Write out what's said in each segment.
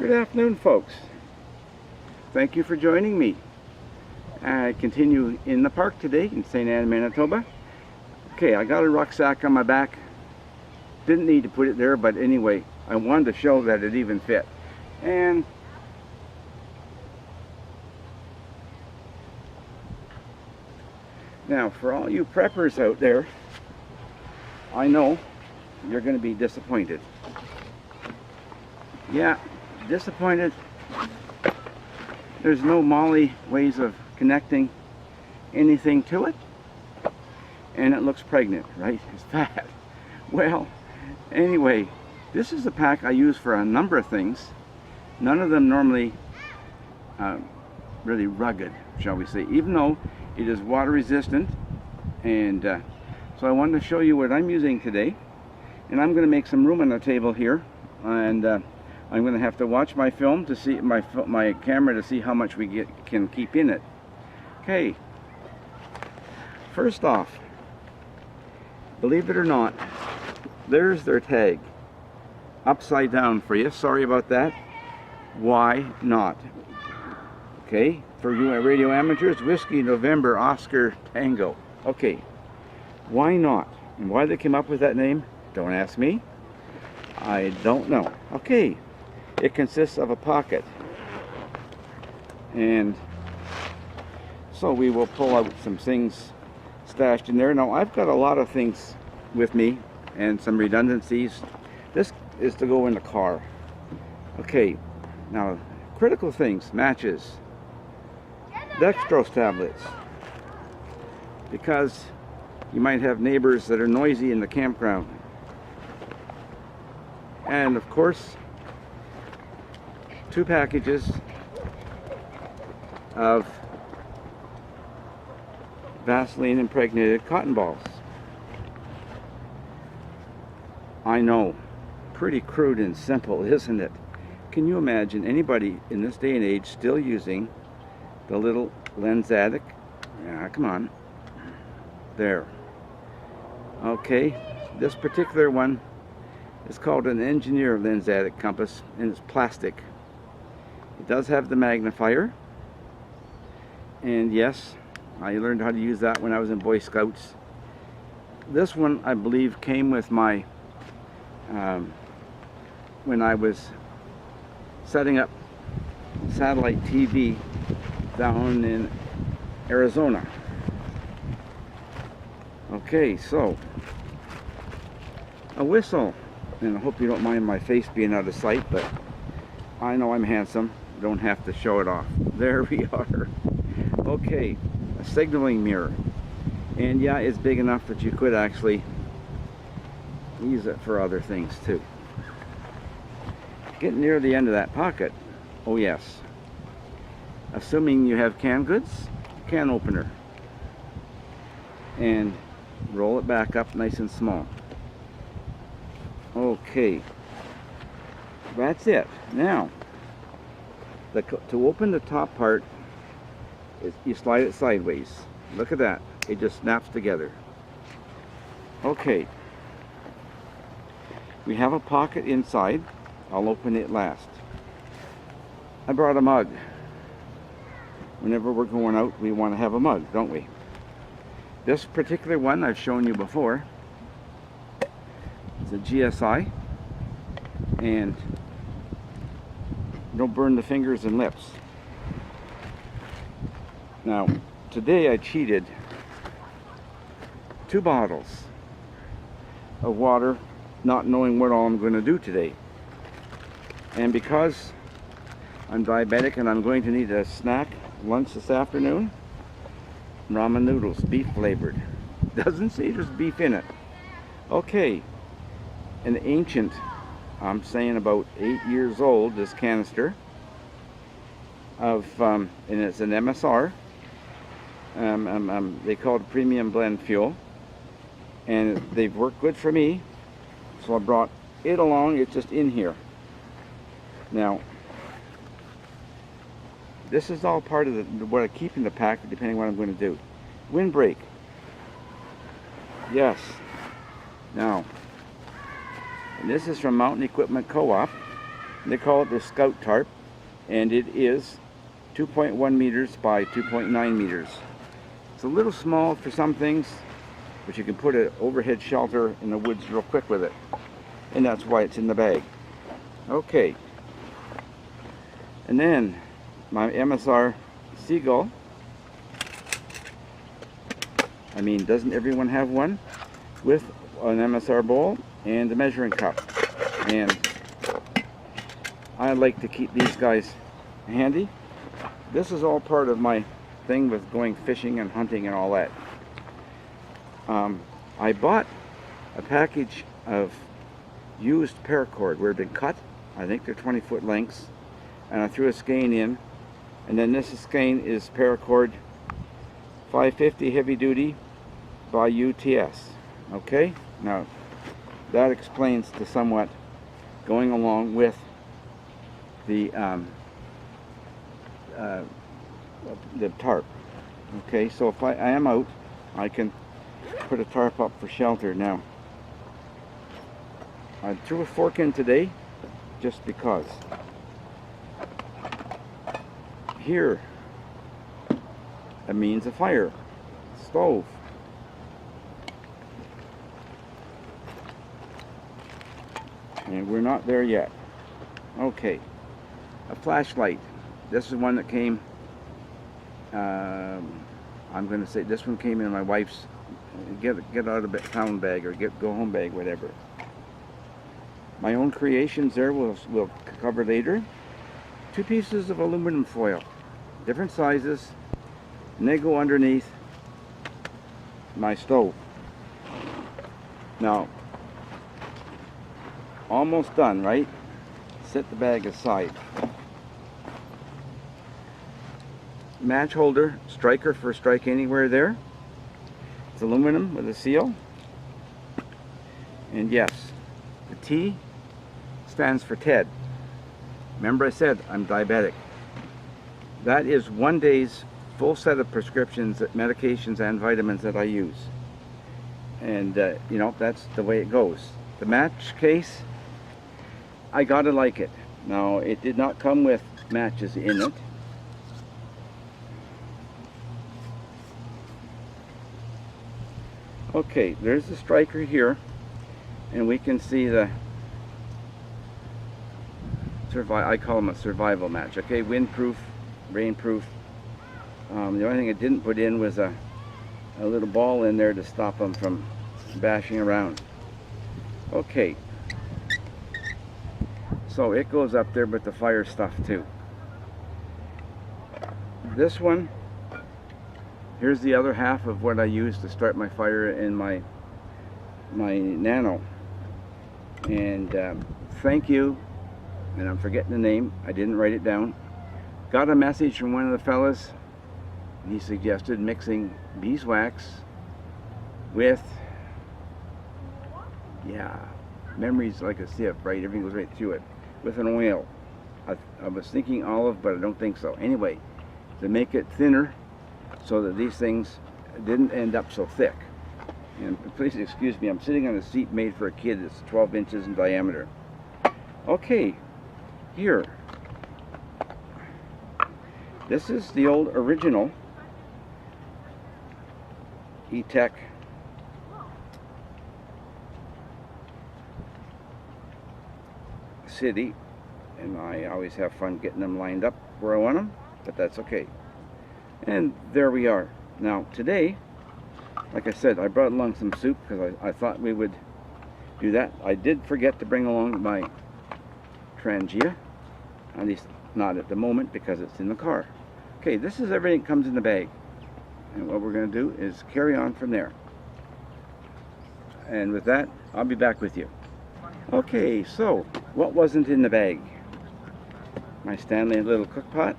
Good afternoon, folks. Thank you for joining me. I continue in the park today in St. Anne, Manitoba. Okay, I got a rucksack on my back. Didn't need to put it there, but anyway, I wanted to show that it even fit. And now, for all you preppers out there, I know you're going to be disappointed. Yeah, disappointed. There's no Molly ways of connecting anything to it, and it looks pregnant, right? It's fat. Well, anyway, this is a pack I use for a number of things. None of them normally really rugged, shall we say, even though it is water resistant. And so I wanted to show you what I'm using today, and I'm going to make some room on the table here, and I'm going to have to watch my film to see my camera to see how much we can keep in it. Okay, first off, believe it or not, there's their tag upside down for you. Sorry about that. Why not? Okay, for you radio amateurs, Whiskey November Oscar Tango. Okay, why not? And why they came up with that name, don't ask me. I don't know. Okay, it consists of a pocket, and so we will pull out some things stashed in there. Now I've got a lot of things with me and some redundancies. This is to go in the car. Okay, now critical things: matches, dextrose tablets, because you might have neighbors that are noisy in the campground, and of course 2 packages of Vaseline impregnated cotton balls. I know, pretty crude and simple, isn't it? Can you imagine anybody in this day and age still using the little lensatic? Yeah, come on. There. Okay, this particular one is called an engineer lensatic compass, and it's plastic. It does have the magnifier, and yes, I learned how to use that when I was in Boy Scouts. This one, I believe, came with my when I was setting up satellite TV down in Arizona. Okay, so a whistle, and I hope you don't mind my face being out of sight, but I know I'm handsome. Don't have to show it off. There we are. Okay, a signaling mirror, and yeah, it's big enough that you could actually use it for other things too. Getting near the end of that pocket. Oh yes, assuming you have canned goods, can opener, and roll it back up nice and small. Okay, that's it. Now to open the top part, you slide it sideways. Look at that, it just snaps together. Okay, we have a pocket inside. I'll open it last. I brought a mug. Whenever we're going out, we want to have a mug, don't we? This particular one I've shown you before. It's a GSI, and don't burn the fingers and lips. Now, today I cheated 2 bottles of water, not knowing what all I'm going to do today. And because I'm diabetic and I'm going to need a snack lunch this afternoon, ramen noodles, beef flavored. Doesn't say there's beef in it. Okay, an ancient, I'm saying about 8 years old, this canister of, and it's an MSR. They call it premium blend fuel, and they've worked good for me, so I brought it along. It's just in here. Now, this is all part of what I keep in the pack, depending on what I'm going to do. Windbreak. Yes. Now, and this is from Mountain Equipment Co-op. They call it the Scout tarp, and it is 2.1 meters by 2.9 meters. It's a little small for some things, but you can put an overhead shelter in the woods real quick with it, and that's why it's in the bag. Okay, and then my MSR Seagull. I mean, doesn't everyone have one? With an MSR bowl and a measuring cup. And I like to keep these guys handy. This is all part of my thing with going fishing and hunting and all that. I bought a package of used paracord where it had been cut. I think they're 20-foot lengths. And I threw a skein in. And then this skein is paracord 550 heavy duty by UTS. Okay, now that explains to somewhat going along with the tarp. Okay, so if I am out, I can put a tarp up for shelter. Now I threw a fork in today just because. Here it means a fire, stove. And we're not there yet. Okay, a flashlight. This is one that came, I'm going to say this one came in my wife's get out of town bag or go home bag, whatever. My own creations there we'll cover later. 2 pieces of aluminum foil, different sizes, and they go underneath my stove. Now, almost done, right? Set the bag aside. Match holder, striker for strike anywhere there. It's aluminum with a seal. And yes, the T stands for Ted. Remember I said I'm diabetic. That is 1 day's full set of prescriptions, medications and vitamins that I use. And you know, that's the way it goes. The match case, I gotta like it. Now, it did not come with matches in it. Okay, there's the striker here, and we can see the I call them a survival match. Okay, windproof, rainproof. The only thing I didn't put in was a little ball in there to stop them from bashing around. Okay, so it goes up there, but the fire stuff too. This one, here's the other half of what I use to start my fire in my Nano. And thank you, and I'm forgetting the name, I didn't write it down. Got a message from one of the fellas. He suggested mixing beeswax with, yeah, memories like a sieve, right? Everything goes right through it. With an oil. I was thinking olive, but I don't think so. Anyway, to make it thinner so that these things didn't end up so thick. And please excuse me, I'm sitting on a seat made for a kid that's 12 inches in diameter. Okay, here. This is the old original E-Tech City, and I always have fun getting them lined up where I want them, but that's okay. And there we are. Now today, like I said, I brought along some soup because I thought we would do that. I did forget to bring along my Trangia, at least not at the moment because it's in the car. Okay, this is everything that comes in the bag, and what we're going to do is carry on from there. And with that, I'll be back with you. Okay, so what wasn't in the bag? My Stanley little cook pot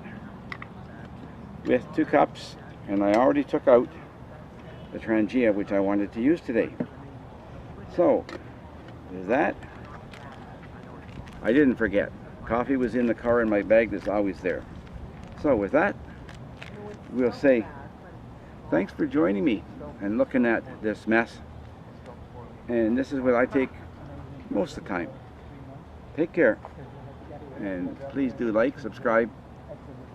with 2 cups, and I already took out the Trangia, which I wanted to use today. So there's that. I didn't forget. Coffee was in the car in my bag that's always there. So with that, we'll say thanks for joining me and looking at this mess. And this is what I take most of the time. Take care. And please do like, subscribe,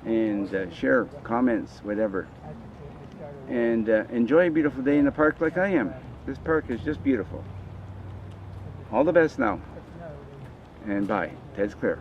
and share, comments, whatever. And enjoy a beautiful day in the park like I am. This park is just beautiful. All the best now. And bye. Ted's clear.